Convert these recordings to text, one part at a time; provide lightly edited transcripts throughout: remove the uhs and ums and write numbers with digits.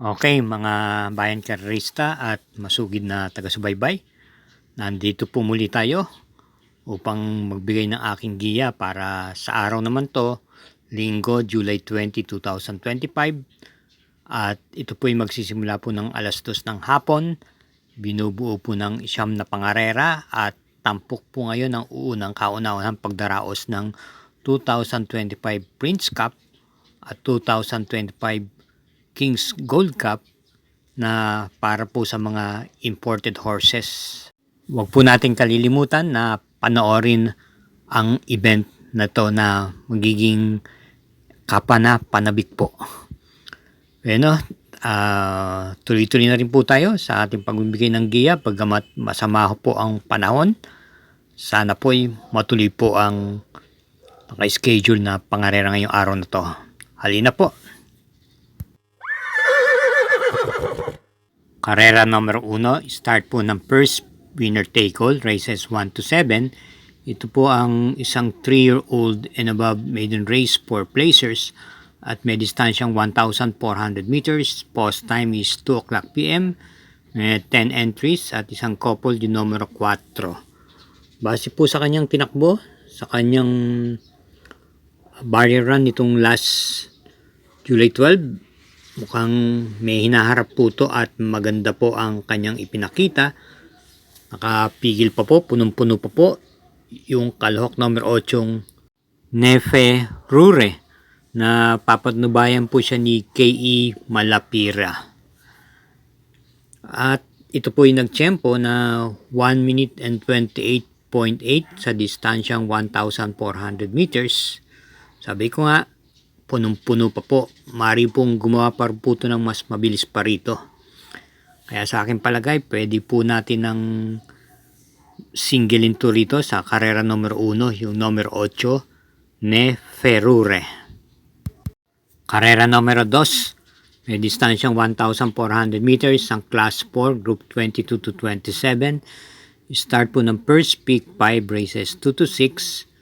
Okay, mga bayan karerista at masugid na taga-subaybay. Nandito po muli tayo upang magbigay ng aking giya para sa araw naman to, Linggo, July 20, 2025. At ito po ay magsisimula po ng alas 2 ng hapon. Binubuo po ng siyam na pangarera at tampok po ngayon ang uunang kauna-unahang pagdaraos ng 2025 Prince Cup at 2025 King's Gold Cup na para po sa mga imported horses. Huwag po natin kalilimutan na panoorin ang event na to na magiging kapanabik po. Bueno, tuloy-tuloy na rin po tayo sa ating pagbibigay ng giya paggamat masama po ang panahon. Sana po ay matuloy po ang naka-schedule na pangarera ngayong araw na to. Halina po! Karera number 1, start po ng first winner take all, races 1 to 7. Ito po ang isang 3-year-old and above maiden race for placers at may distansyang 1,400 meters. Post time is 2 o'clock p.m. May 10 entries at isang couple yung numero 4. Base po sa kanyang tinakbo, sa kanyang barrier run nitong last July 12, mukhang may hinaharap po to at maganda po ang kanyang ipinakita. Nakapigil pa po, punong-puno pa po yung kalahok number 8 Nefe Rure na papatnubayan po siya ni K.E. Malapira. At ito po yung nagtiyempo na 1 minute and 28.8 sa distansyang 1,400 meters. Sabi ko nga, punong-puno pa po. Mari pong gumawa pa po ito ng mas mabilis pa rito. Kaya sa akin palagay, pwede po natin ng single into rito sa karera numero 1, yung numero 8, Neferure. Karera numero 2, may distansyang 1,400 meters, ang class 4, group 22 to 27. Start po ng first peak 5 races 2 to 6.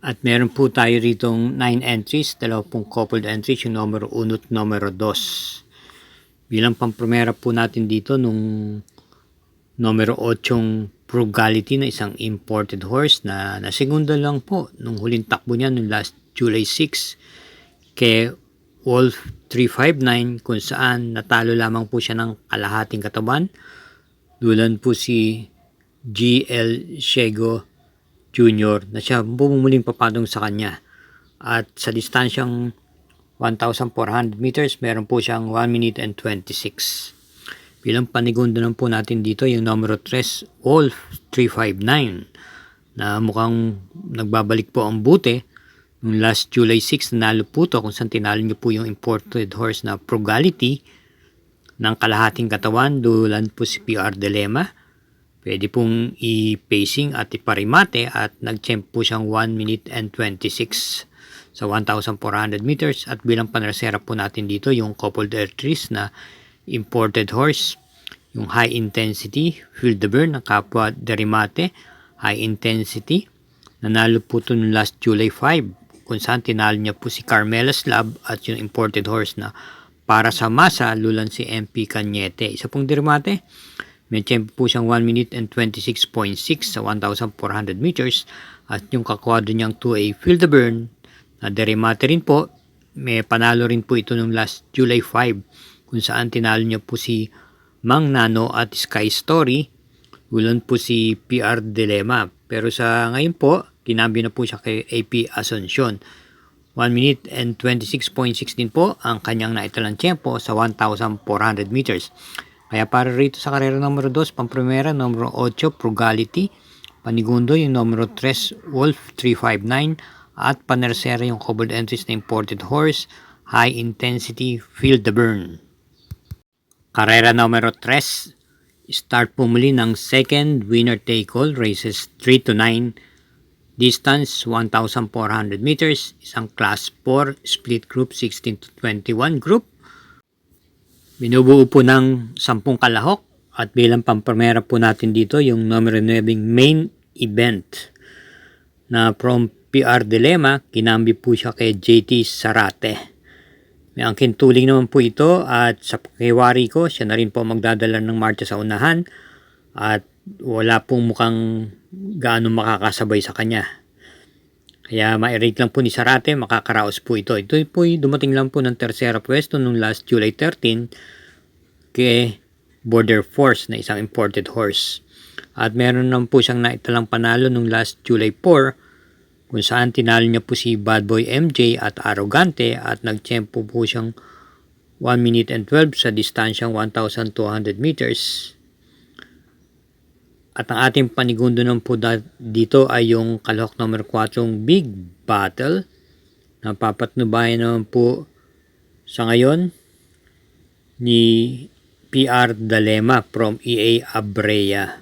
At meron po tayo ritong 9 entries, 2 coupled entries, yung numero 1 at numero 2. Bilang pampromera po natin dito nung numero 8 Frugality na isang imported horse na nasegunda lang po nung huling takbo niya nung last July 6 kay Wolf 359 kung saan natalo lamang po siya ng kalahating katawan. Dulan po si G.L. Shego Jr. na siya bumuling papadong sa kanya. At sa distansyang 1,400 meters, meron po siyang 1 minute and 26. Bilang panigundo po natin dito yung numero 3, Wolf 359 na mukhang nagbabalik po ang buti. Nung last July 6, nanalo po ito kung saan tinalo niyo po yung imported horse na Frugality ng kalahating katawan. Dulan po si PR Dilema. Pwede pong i-pacing at iparimate at nag-champ po siyang 1 minute and 26 sa 1,400 meters. At bilang panresera po natin dito yung coupled entries na imported horse, yung high intensity, Feel the Burn ng kapwa Derimate, high intensity. Nanalo po ito noong last July 5 kung saan tinalo niya po si Carmela Slab at yung imported horse na para sa masa, lulan si MP Cañete. Isa pong Derimate, may tempo po siyang 1 minute and 26.6 sa 1,400 meters. At yung kakwadro niyang 2A Feel the Burn na Derimate rin po. May panalo rin po ito nung last July 5 kung saan tinalo niya po si Mang Nano at Sky Story. Ulan po si PR Dilema. Pero sa ngayon po, kinambyo na po siya kay AP Asuncion. 1 minute and 26.6 din po ang kanyang naitalang tempo sa 1,400 meters. Kaya para rito sa karera numero 2, pampremera, numero 8, Frugality. Panigundo yung numero 3, Wolf 359. At panersera yung coupled entries na imported horse, high intensity, Feel the Burn. Karera numero 3, start po muli ng second winner take all, races 3 to 9. Distance 1,400 meters, isang class 4, split group 16 to 21 group. Binubuo po ng 10 kalahok at bilang pampremera po natin dito yung numero 9 main event na from PR Dilema, kinambi po siya kay JT Sarate. May angkin tuling naman po ito at sa pakiwari ko, siya na rin po magdadala ng marcha sa unahan at wala pong mukhang gaano makakasabay sa kanya. Kaya ma-rate lang po ni Sarate, makakaraos po ito. Ito po dumating lang po ng tersera pwesto nung last July 13 kay Border Force na isang imported horse. At meron naman po siyang naitalang panalo nung last July 4 kung saan tinalo niya po si Bad Boy MJ at Arrogante at nagtiyempo po siyang 1 minute and 12 sa distansyang 1,200 meters. At ang ating panigundo naman po dito ay yung kalahok number 4 Big Battle. Napapatnubayan naman po sa ngayon ni PR Dalema from EA Abrea.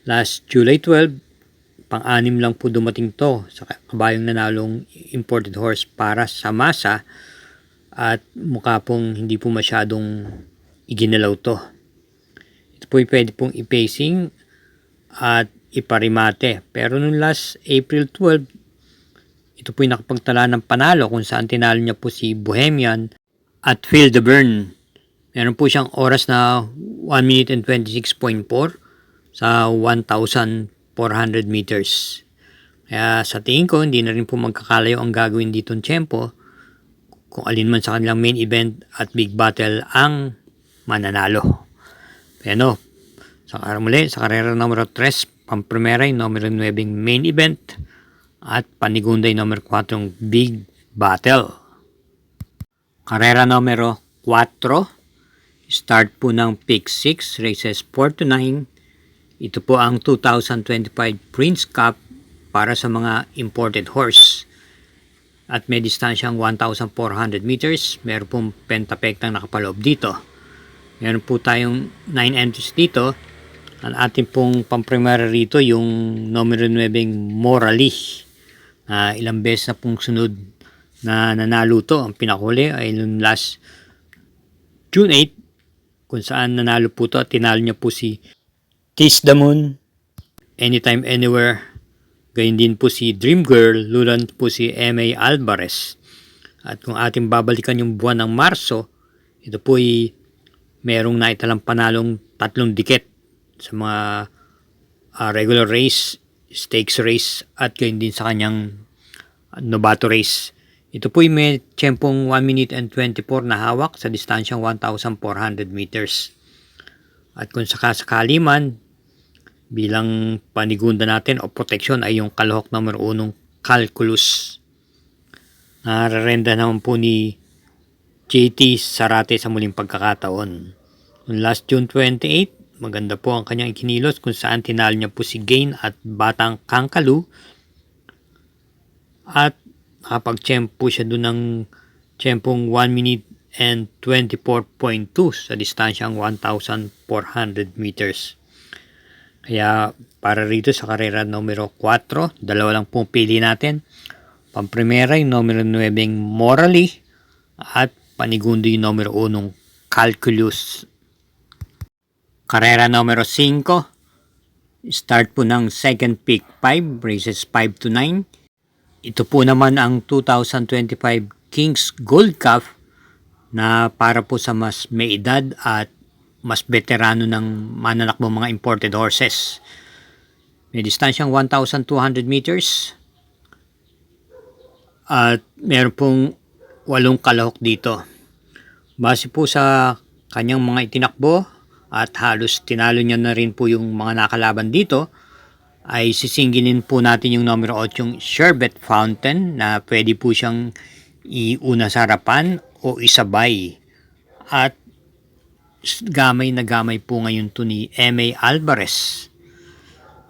Last July 12, pang-anim lang po dumating to sa kabayong nanalong imported horse para sa masa at mukha pong hindi po masyadong iginalaw to. Ito po pwede pong i-pacing at iparimate. Pero nung last April 12, ito po nakapagtala ng panalo kung saan tinalo niya po si Bohemian at Phil de Bern. Meron po siyang oras na 1 minute and 26.4 sa 1,400 meters. Kaya sa tingin ko, hindi na rin po magkakalayo ang gagawin dito ng tiyempo kung alin man sa kanilang main event at big battle ang mananalo. Pero sa muli, sa karera numero 3, pamprimeray, numero 9 main event at panigunday numero 4 big battle. Karera numero 4, start po ng pick 6, races 4 to 9. Ito po ang 2025 Prince Cup para sa mga imported horse. At may distansyang 1,400 meters. Meron pong pentapektang nakapaloob dito. Meron po tayong 9 entries dito. Ang ating pong pamprimera rito yung numero 9 Morally. Ilang beses na pong sunod na nanalo to. Ang pinakuli ay yung last June 8 kung saan nanalo po to at tinalo niya po si Tease the Moon, Anytime Anywhere. Gayun din po si Dream Girl, lulan po si M.A. Alvarez. At kung ating babalikan yung buwan ng Marso, ito po ay merong naitalang panalong 3 dikit sa mga regular race, stakes race at gayun din sa kanyang novato race. Ito po ay may tiyempong 1 minute and 24 na hawak sa distansyang 1,400 meters. At kung sakasakali man, bilang panigunda natin o protection ay yung kalahok number 1 Calculus. Nararenda naman po ni JT Sarate sa muling pagkakataon. Noong last June 28, maganda po ang kanyang ikinilos kung saan tinalo niya po si Gain at Batang Kangkalu. At nakapag-tiyempo siya doon ng tiyempong 1 minute and 24.2 sa distansyang 1,400 meters. Kaya para rito sa karera numero 4, dalawa lang pong pili natin. Pamprimera yung numero 9 Morally at panigundo yung numero 1 Calculus. Karera numero 5, start po ng second pick 5, races 5 to 9. Ito po naman ang 2025 King's Gold Cup na para po sa mas may edad at mas veterano ng mananakbong mga imported horses. May distansyang 1,200 meters at meron pong 8 kalahok dito. Base po sa kanyang mga itinakbo at halos tinalo niya na rin po yung mga nakalaban dito, ay sisingilin po natin yung numero 8 yung Sherbet Fountain na pwede po siyang iuna sa harapan o isabay. At gamay na gamay po ngayon to ni M.A. Alvarez.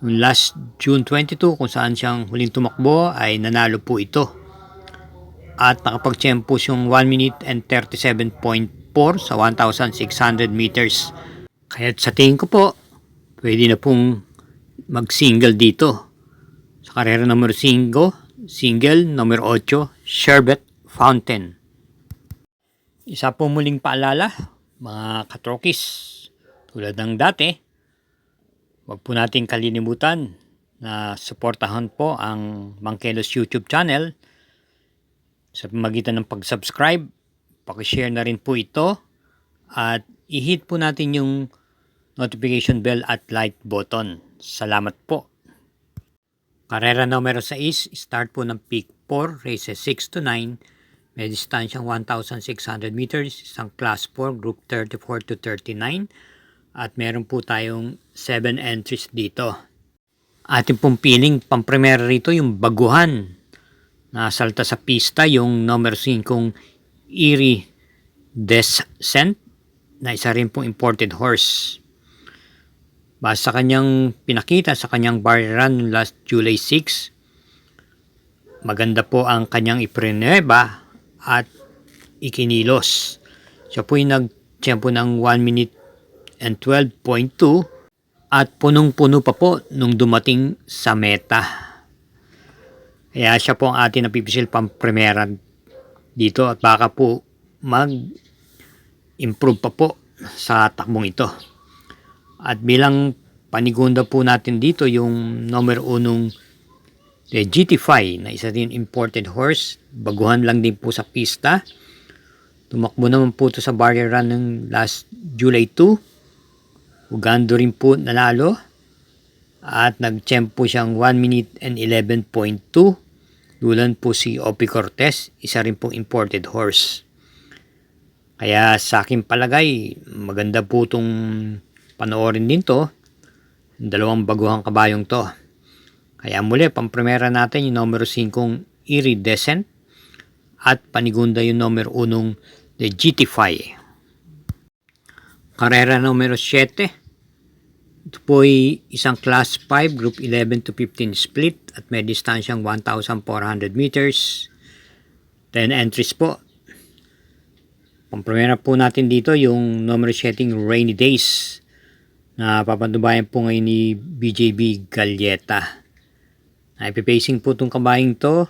Last June 22 kung saan siyang huling tumakbo ay nanalo po ito. At nakapag-tiyempo siyang 1 minute and 37.4 sa 1,600 meters. Kaya sa tingin ko po, pwede na pong mag-single dito. Sa karera numero 5, single numero 8, Sherbet Fountain. Isa po muling paalala, mga katrokis, tulad ng dati, huwag po natin kalinimutan na suportahan po ang Mangkelos YouTube channel sa pamagitan ng pag-subscribe Pakishare na rin po ito at i-hit po natin yung notification bell at like button. Salamat po. Karera numero 6, start po ng peak 4, races 6 to 9. May distansyang 1,600 meters, isang class 4, group 34 to 39. At meron po tayong 7 entries dito. Ating pong piling pampremera rito yung baguhan. Nasalta sa pista yung numero 5 Iridescent na isa rin pong imported horse. Base sa kanyang pinakita sa kanyang bar run last July 6, maganda po ang kanyang ipreneba at ikinilos. Siya po yung nag-tempo ng 1 minute and 12.2 at punong-puno pa po nung dumating sa meta. Kaya siya po ang ating napipisil pampremera dito at baka po mag-improve pa po sa takbong ito. At bilang panigunda po natin dito yung numero 1 GT5 na isa din imported horse. Baguhan lang din po sa pista. Tumakbo naman po ito sa barrier run ng last July 2. Ugando rin po nanalo. At nag-champ po siyang 1 minute and 11.2. Dulan po si Opie Cortez. Isa rin pong imported horse. Kaya sa aking palagay, maganda po itong panoorin din to. Dalawang baguhang kabayong to. Kaya muli, pampremera natin yung numero 5 Iridescent at panigunda yung numero 1 The GT5. Karera numero 7. Ito po ay isang class 5, group 11 to 15 split at may distansyang 1,400 meters. 10 entries po. Pampremera po natin dito yung numero 7 Rainy Days na papandubayan po ngayon ni BJB Galleta. Ipipacing po itong kabayang to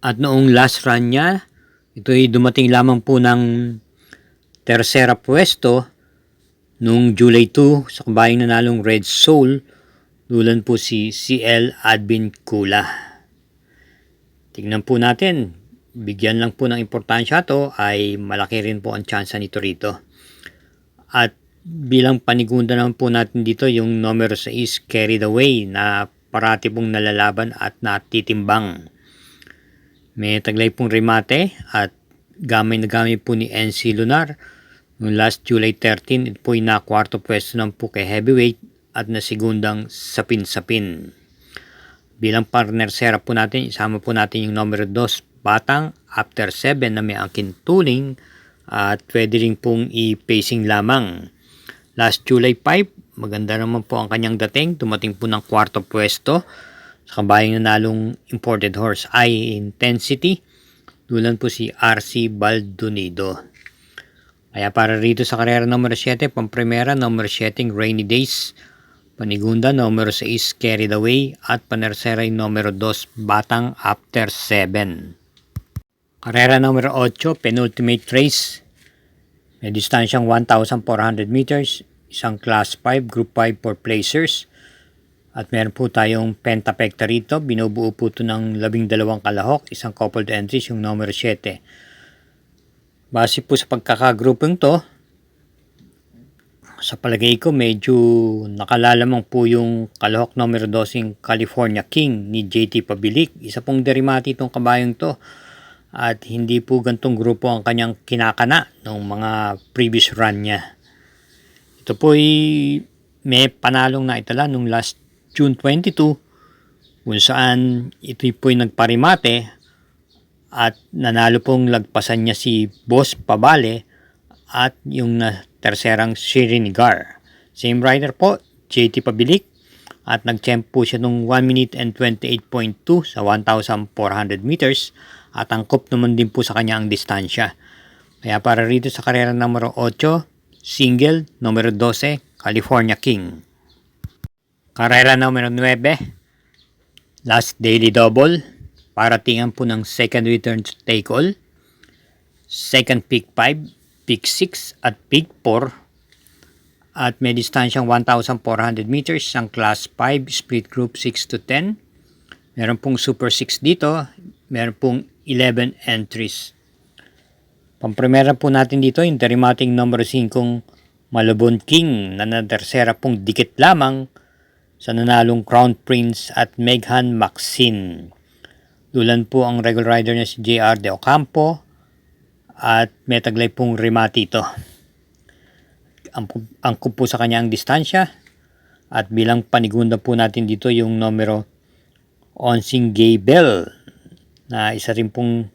at noong last run niya, ito ay dumating lamang po ng tersera pwesto noong July 2 sa kabayang nanalong Red Soul. Dulan po si CL Advin Kula. Tingnan po natin. Bigyan lang po ng importansya to ay malaki rin po ang tsansa nito rito. At bilang panigunda naman po natin dito yung numero 6 Carried Away na parati pong nalalaban at natitimbang. May taglay pong remate at gamay na gamay po ni NC Lunar. Noong last July 13, ito po yung nakwarto pwesto ng po kay heavyweight at nasigundang sapin-sapin. Bilang partner sera po natin, isama po natin yung numero 2 Batang after 7 na may angkin tuling at pwede rin pong i-pacing lamang. Last July 5, maganda naman po ang kanyang dating. Dumating po ng kwarto pwesto sa kabayang nanalong imported horse High Intensity. Dulan po si RC Baldonido. Kaya para rito sa karera numero 7, pampremera numero 7 Rainy Days. Panigunda numero 6 Carried Away at panersera numero 2 Batang after 7. Karera numero 8, penultimate race. May distansyang 1,400 meters, isang class 5, group 5 for placers. At meron po tayong pentapekta rito. Binubuo po ito ng 12 kalahok, isang coupled entries yung numero 7. Base po sa pagkakagrouping to, sa palagay ko medyo nakalalamang po yung kalahok numero 12 California King ni JT Pabilik. Isa pong derimati itong kabayong to. At hindi po gantong grupo ang kanyang kinakana ng mga previous run niya. Ito po ay may panalong na itala nung last June 22 kung saan ito po ay nagparimate at nanalo pong lagpasan niya si Boss Pabale at yung terserang Sirinigar. Same rider po, JT Pabilik at nag-champ po siya nung 1 minute and 28.2 sa 1,400 meters. At angkop naman din po sa kanya ang distansya. Kaya para rito sa karera numero 8, single, numero 12, California King. Karera numero 9, last daily double. Paratingan po ng second return to take all. Second pick 5, pick 6 at pick 4. At may distansyang 1,400 meters, ang class 5, split group 6 to 10. Meron pong super 6 dito. Meron pong 11 entries. Pamprimera po natin dito yung Derimating number 5 Malabon King na tersera pong dikit lamang sa nanalong Crown Prince at Meghan Maxine. Dulan po ang regular rider niya si JR De Ocampo at may taglay pong remate ito. Angkop po sa kanya ang distansya at bilang panigunda po natin dito yung numero 11 Gable na isa rin pong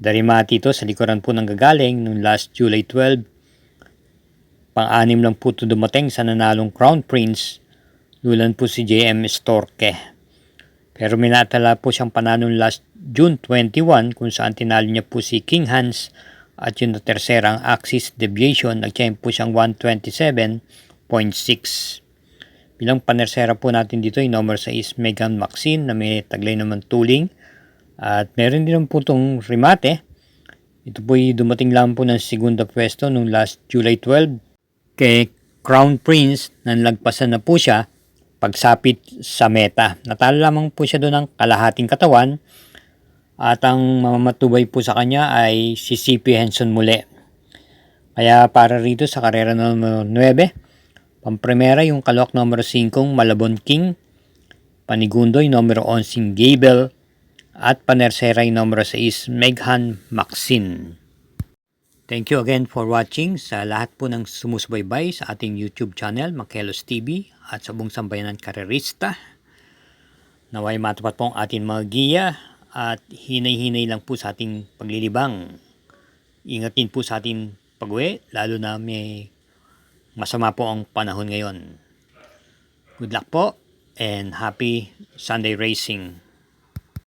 darimati ito sa likuran po ng gagaling noong last July 12. Pang-anim lang po ito dumating sa nanalong Crown Prince. Dulan po si JM Storke. Pero minatala po siyang pananong last June 21 kung saan tinalo niya po si King Hans at yung terserang Axis Deviation nag-champ po siyang 127.6. Bilang panersera po natin dito yung number 6 Meghan Maxine na may taglay naman tuling at meron din po itong remate. Ito po ay dumating lang po ng segunda pwesto noong last July 12 kay Crown Prince na nalagpasan na po siya pagsapit sa meta. Natalo lamang po siya doon ng kalahating katawan. At ang mamamatubay po sa kanya ay si CP Henson muli. Kaya para rito sa karera numero 9, pamprimera yung kalok numero 5 Malabon King, panigundo yung numero 11 Gable, at panersera yung numero 6 Meghan Maxine. Thank you again for watching sa lahat po ng sumusubaybay sa ating YouTube channel, Makelos TV, at sa buong sambayanan karerista. Naway matapat po ang ating mga giya at hinay-hinay lang po sa ating paglilibang. Ingatin po sa ating pag-uwi, lalo na may masama po ang panahon ngayon. Good luck po and happy Sunday racing!